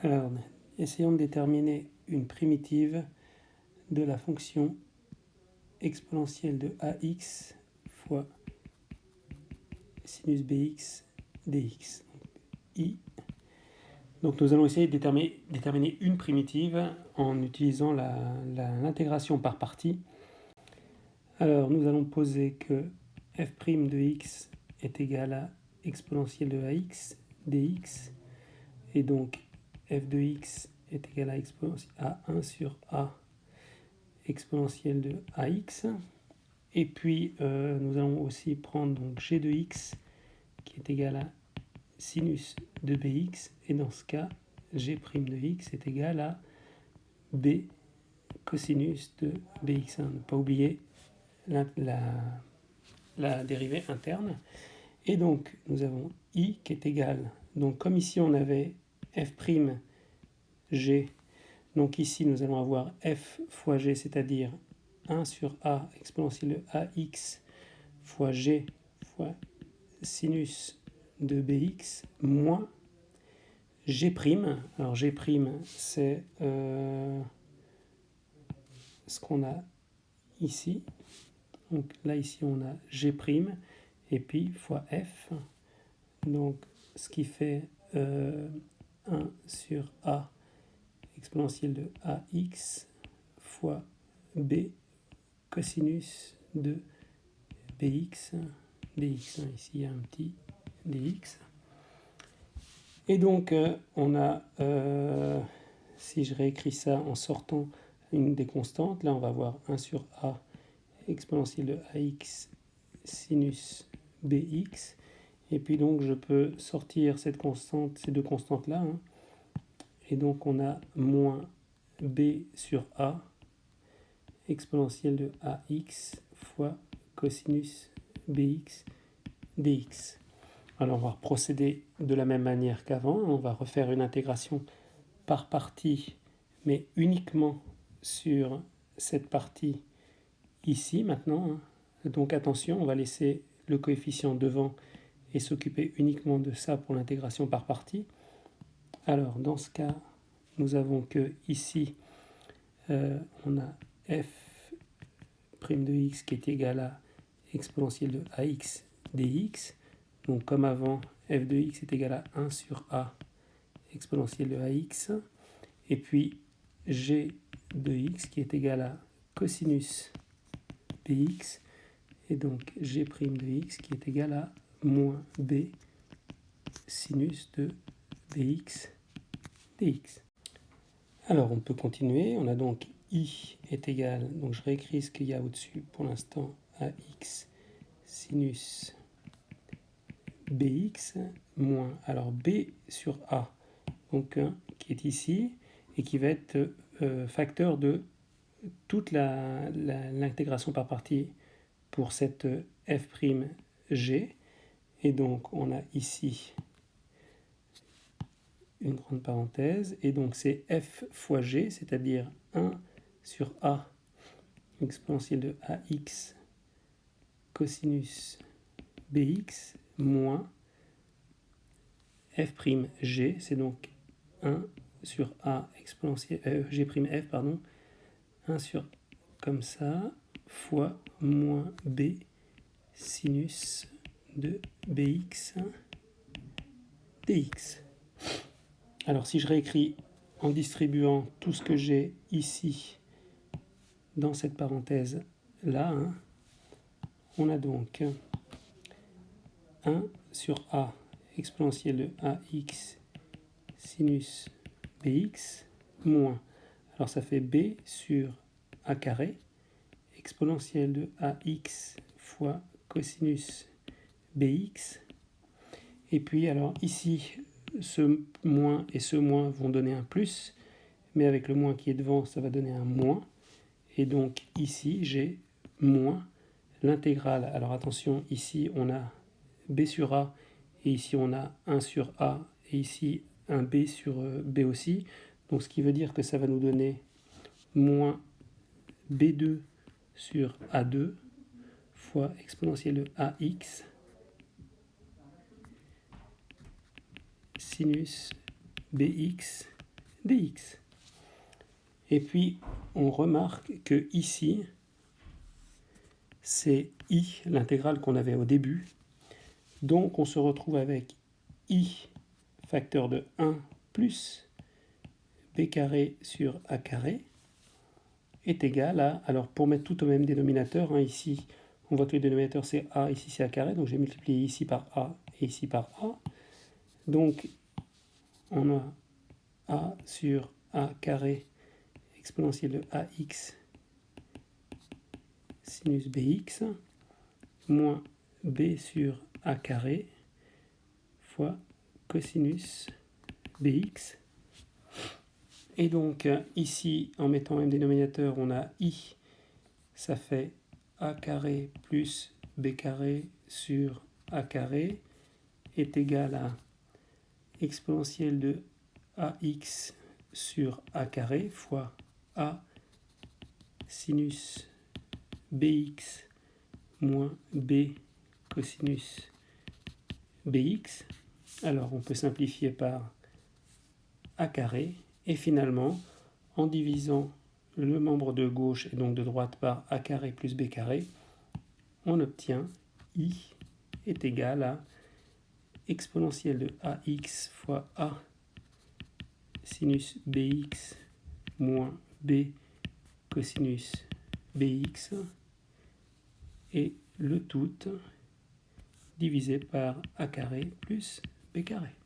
Alors, essayons de déterminer une primitive de la fonction exponentielle de ax fois sinus bx dx. I. Donc nous allons essayer de déterminer une primitive en utilisant l'intégration par partie. Alors nous allons poser que f' de x est égal à exponentielle de ax dx, et donc f de x est égal à 1 sur a exponentielle de ax. Et puis nous allons aussi prendre donc g de x qui est égal à sinus de bx, et dans ce cas g' de x est égal à b cosinus de bx1. Ne pas oublier la dérivée interne. Et donc nous avons i qui est égal, donc comme ici on avait f' g, donc ici nous allons avoir f fois g, c'est-à-dire 1 sur a exponentielle de ax fois g fois sinus de bx moins g'. Alors g' c'est ce qu'on a ici. Donc là ici on a g' et puis fois f. Donc ce qui fait 1 sur a exponentielle de ax fois b cosinus de bx dx. Ici il y a un petit dx. Et donc on a, si je réécris ça en sortant une des constantes, là on va avoir 1 sur a exponentielle de ax sinus bx. Et puis donc je peux sortir cette constante, ces deux constantes là, hein. Et donc on a moins b sur a exponentielle de ax fois cosinus bx dx. Alors on va procéder de la même manière qu'avant. On va refaire une intégration par partie, mais uniquement sur cette partie ici maintenant, hein. Donc attention, on va laisser le coefficient devant et s'occuper uniquement de ça pour l'intégration par partie. Alors dans ce cas, nous avons que ici on a f' de x qui est égal à exponentielle de ax dx. Donc comme avant, f de x est égal à 1 sur a exponentielle de ax, et puis g de x qui est égal à cosinus bx, et donc g' de x qui est égal à moins b sinus de bx dx. Alors on peut continuer, on a donc i est égal, donc je réécris ce qu'il y a au-dessus pour l'instant, ax sinus bx moins, alors b sur a, donc qui est ici, et qui va être facteur de toute l'intégration par partie pour cette f'g. Et donc on a ici une grande parenthèse, et donc c'est f fois g, c'est-à-dire 1 sur a exponentielle de ax cosinus bx moins f'g, c'est donc 1 sur a exponentielle g'f, pardon, 1 sur comme ça fois moins b sinus de bx dx. Alors si je réécris en distribuant tout ce que j'ai ici dans cette parenthèse là, hein, on a donc 1 sur a exponentielle de ax sinus bx moins, alors ça fait b sur a carré exponentielle de ax fois cosinus bx. Et puis alors ici ce moins et ce moins vont donner un plus, mais avec le moins qui est devant ça va donner un moins, et donc ici j'ai moins l'intégrale. Alors attention, ici on a b sur a, et ici on a 1 sur a, et ici un b sur b aussi, donc ce qui veut dire que ça va nous donner moins b2 sur a2 fois exponentielle de ax sinus bx dx. Et puis, on remarque que ici, c'est I, l'intégrale qu'on avait au début. Donc, on se retrouve avec I facteur de 1 plus b carré sur a carré est égal à, alors pour mettre tout au même dénominateur, hein, ici, on voit que le dénominateur c'est a, ici c'est a carré, donc j'ai multiplié ici par a et ici par a. Donc, on a a sur a carré exponentielle de ax sinus bx moins b sur a carré fois cosinus bx. Et donc ici, en mettant le même dénominateur, on a i, ça fait a carré plus b carré sur a carré est égal à exponentielle de ax sur a carré fois a sinus bx moins b cosinus bx. Alors on peut simplifier par a carré et finalement en divisant le membre de gauche et donc de droite par a carré plus b carré, on obtient i est égal à exponentielle de ax fois a sinus bx moins b cosinus bx et le tout divisé par a carré plus b carré.